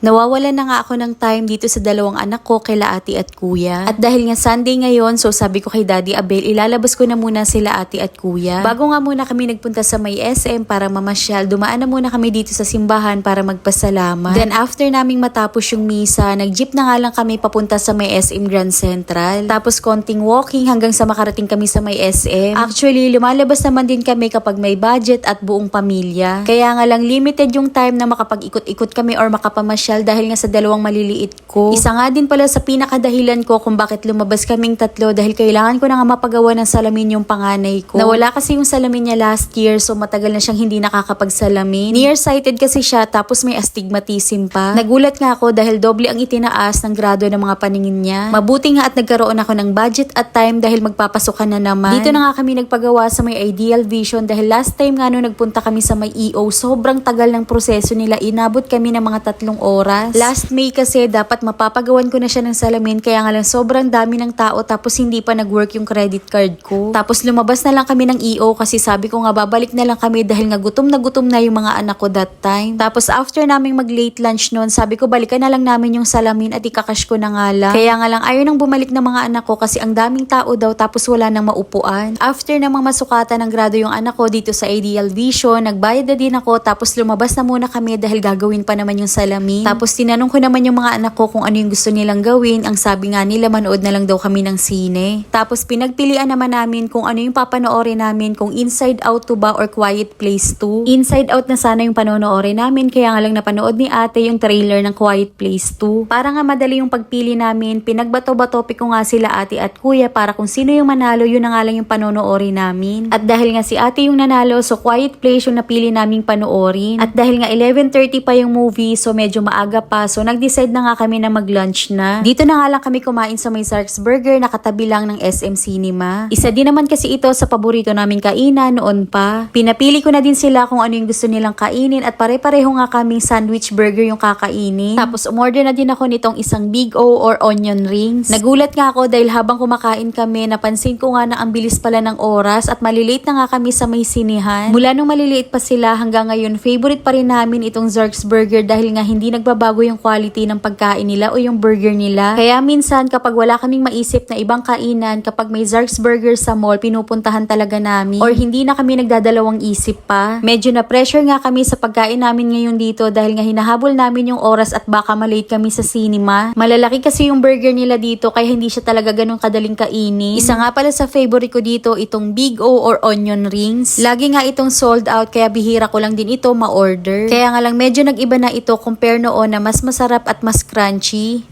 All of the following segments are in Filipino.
Nawawalan na nga ako ng time dito sa dalawang anak ko, kaila ate at kuya. At dahil nga Sunday ngayon, so sabi ko kay Daddy Abel, ilalabas ko na muna sila ate at kuya. Bago nga muna kami nagpunta sa may SM para mamasyal, dumaan na muna kami dito sa simbahan para magpasalamat. Then after naming matapos yung misa, nag-jeep na nga lang kami papunta sa may SM Grand Central. Tapos konting walking hanggang sa makarating kami sa may SM. Actually, lumalabas naman din kami kapag may budget at buong pamilya. Kaya nga lang limited yung time na makapag-ikot-ikot kami or makapamasyal dahil nga sa dalawang maliliit ko. Isa nga din pala sa pinakadahilan ko kung bakit lumabas kaming tatlo dahil kailangan ko na nga mapagawa ng salamin yung panganay ko. Nawala kasi yung salamin niya last year, so matagal na siyang hindi nakakapagsalamin. Nearsighted kasi siya tapos may astigmatism pa. Nagulat nga ako dahil doble ang itinaas ng grado ng mga paningin niya. Mabuti nga at nagkaroon ako ng budget at time dahil magpapasukan na naman. Dito na nga kami nagpagawa sa may Ideal Vision dahil last time nga nung nagpunta kami sa may EO, sobrang tagal ng proseso nila. Inabot kami ng mga 3 oras. Last May kasi dapat mapapagawan ko na siya ng salamin kaya nga lang sobrang dami ng tao tapos hindi pa nag-work yung credit card ko. Tapos lumabas na lang kami ng EO kasi sabi ko nga babalik na lang kami dahil nga gutom na yung mga anak ko that time. Tapos after naming mag-late lunch noon, sabi ko balikan na lang namin yung salamin at ikakash ko na nga lang. Kaya nga lang ayaw nang bumalik ng mga anak ko kasi ang daming tao daw tapos wala nang maupuan. After namang masukatan ng grado yung anak ko dito sa Ideal Vision, nagbayad na din ako tapos lumabas na muna kami dahil gagawin pa naman yung salamin. Tapos tinanong ko naman yung mga anak ko kung ano yung gusto nilang gawin. Ang sabi nga nila manood na lang daw kami ng sine. Tapos pinagpilian naman namin kung ano yung papanoorin namin, kung Inside Out 2 ba or Quiet Place 2. Inside Out na sana yung panonoorin namin kaya nga lang napanood ni ate yung trailer ng Quiet Place 2. Para nga madali yung pagpili namin, pinagbato-bato ko nga sila ate at kuya para kung sino yung manalo, yun na nga lang yung panonoorin namin. At dahil nga si ate yung nanalo, so Quiet Place yung napili naming panoorin. At dahil nga 11:30 pa yung movie, so medyo maaga pa, so nag-decide na nga kami na mag-lunch na. Dito na nga lang kami kumain sa may Zark's Burger na katabi lang ng SM Cinema. Isa din naman kasi ito sa paborito naming kainan noon pa. Pinapili ko na din sila kung ano yung gusto nilang kainin at pare-pareho nga kaming sandwich burger yung kakainin. Tapos umorder na din ako nitong isang Big O or onion rings. Nagulat nga ako dahil habang kumakain kami, napansin ko nga na ang bilis pala ng oras at malilate na nga kami sa may sinihan. Mula nung maliliit pa sila hanggang ngayon, favorite pa rin namin itong Zark's Burger dahil nga hindi nagbabago yung quality ng pagkain nila o yung burger nila. Kaya minsan kapag wala kaming maisip na ibang kainan, kapag may Zark's Burger sa mall, pinupuntahan talaga namin. Or hindi na kami nagdadalawang isip pa. Medyo na pressure nga kami sa pagkain namin ngayon dito dahil nga hinahabol namin yung oras at baka malate kami sa cinema. Malalaki kasi yung burger nila dito kaya hindi siya talaga ganun kadaling kainin. Isa nga pala sa favorite ko dito itong Big O or onion rings. Lagi nga itong sold out kaya bihira ko lang din ito ma-order. Kaya nga lang medyo nag-iba na ito compare noon na mas masarap at mas crunchy.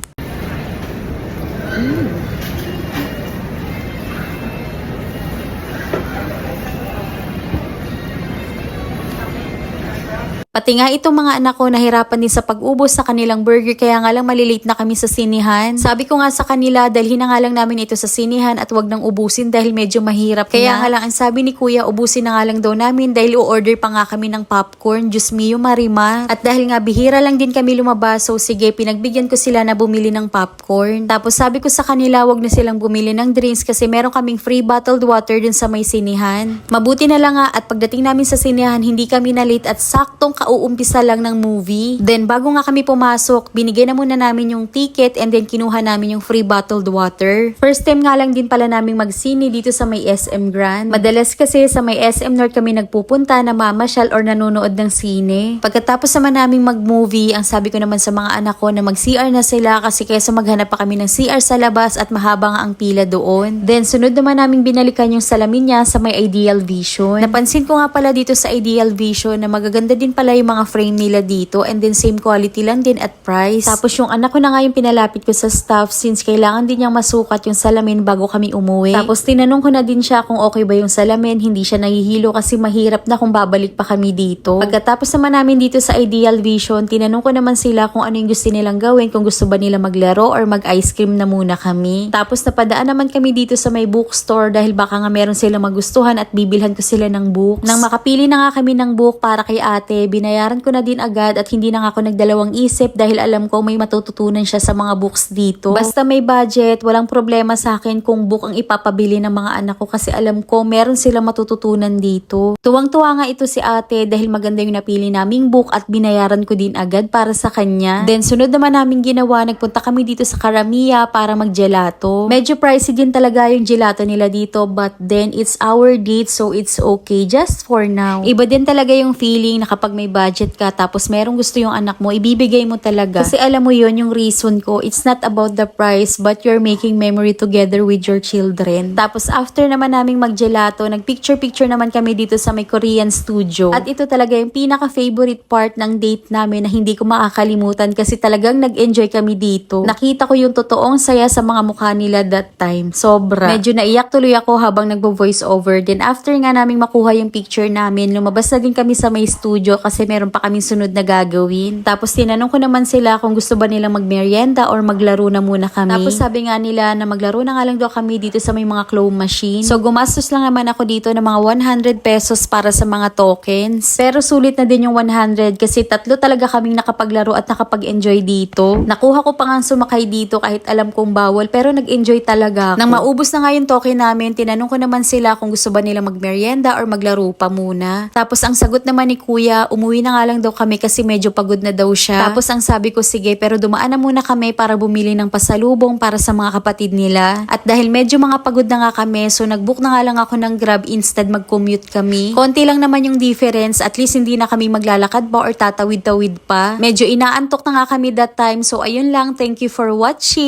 Pati nga itong mga anak ko nahirapan din sa pag-ubos sa kanilang burger kaya nga lang malilate na kami sa sinihan. Sabi ko nga sa kanila dalhin na nga lang namin ito sa sinihan at wag nang ubusin dahil medyo mahirap. Kaya nga lang ang sabi ni kuya ubusin na nga lang daw namin dahil o-order pa nga kami ng popcorn. Diyos mio Marimar. At dahil nga bihira lang din kami lumabas so sige pinagbigyan ko sila na bumili ng popcorn. Tapos sabi ko sa kanila wag na silang bumili ng drinks kasi meron kaming free bottled water dun sa may sinihan. Mabuti na lang nga at pagdating namin sa sinihan hindi kami na late at saktong kauumpisa lang ng movie. Then bago nga kami pumasok, binigay na muna namin yung ticket and then kinuha namin yung free bottled water. First time nga lang din pala naming magsini dito sa may SM Grand. Madalas kasi sa may SM North kami nagpupunta na mamasyal or nanonood ng sine. Pagkatapos naman naming mag-movie, ang sabi ko naman sa mga anak ko na mag-CR na sila kasi kaysa maghanap pa kami ng CR sa labas at mahaba nga ang pila doon. Then sunod naman naming binalikan yung salamin niya sa may Ideal Vision. Napansin ko nga pala dito sa Ideal Vision na magaganda din pala yung mga frame nila dito and then same quality lang din at price. Tapos yung anak ko na nga yung pinalapit ko sa staff since kailangan din niyang masukat yung salamin bago kami umuwi. Tapos tinanong ko na din siya kung okay ba yung salamin, hindi siya nahihilo kasi mahirap na kung babalik pa kami dito. Pagkatapos naman namin dito sa Ideal Vision, tinanong ko naman sila kung ano yung gusto nilang gawin, kung gusto ba nila maglaro or mag-ice cream na muna kami. Tapos napadaan naman kami dito sa may bookstore dahil baka nga meron silang magustuhan at bibilhan ko sila ng books. Nang makapili na nga kami ng book para kay ate, binayaran ko na din agad at hindi na nga ako nagdalawang isip dahil alam ko may matututunan siya sa mga books dito. Basta may budget, walang problema sa akin kung book ang ipapabili ng mga anak ko kasi alam ko meron sila matututunan dito. Tuwang-tuwa nga ito si ate dahil maganda yung napili naming book at binayaran ko din agad para sa kanya. Then sunod naman namin ginawa, nagpunta kami dito sa Karamia para mag-gelato. Medyo pricey din talaga yung gelato nila dito but then it's our date so it's okay just for now. Iba din talaga yung feeling na kapag may budget ka tapos merong gusto yung anak mo, ibibigay mo talaga. Kasi alam mo yon yung reason ko, it's not about the price but you're making memory together with your children. Tapos after naman naming mag-gelato, nag-picture-picture naman kami dito sa may Korean studio. At ito talaga yung pinaka-favorite part ng date namin na hindi ko makakalimutan kasi talagang nag-enjoy kami dito. Nakita ko yung totoong saya sa mga mukha nila that time. Sobra. Medyo naiyak tuloy ako habang nagvo-voice over. Then after nga naming makuha yung picture namin, lumabas na din kami sa may studio kasi meron pa kaming sunod na gagawin. Tapos tinanong ko naman sila kung gusto ba nilang magmerienda or maglaro na muna kami. Tapos sabi nga nila na maglaro na nga lang daw kami dito sa may mga claw machine. So gumastos lang naman ako dito ng mga 100 pesos para sa mga tokens. Pero sulit na din yung 100 kasi tatlo talaga kaming nakapaglaro at nakapag-enjoy dito. Nakuha ko pa nga sumakay dito kahit alam kong bawal pero nag-enjoy talaga ako. Nang maubos na nga yung token namin, tinanong ko naman sila kung gusto ba nilang magmerienda or maglaro pa muna. Tapos ang sagot naman ni kuya, umuwi na nga lang daw kami kasi medyo pagod na daw siya. Tapos ang sabi ko, sige, pero dumaan na muna kami para bumili ng pasalubong para sa mga kapatid nila. At dahil medyo mga pagod na nga kami, so nagbook na nga lang ako ng Grab instead mag-commute kami. Konti lang naman yung difference, at least hindi na kami maglalakad ba or tatawid-tawid pa. Medyo inaantok na nga kami that time, so ayun lang, thank you for watching!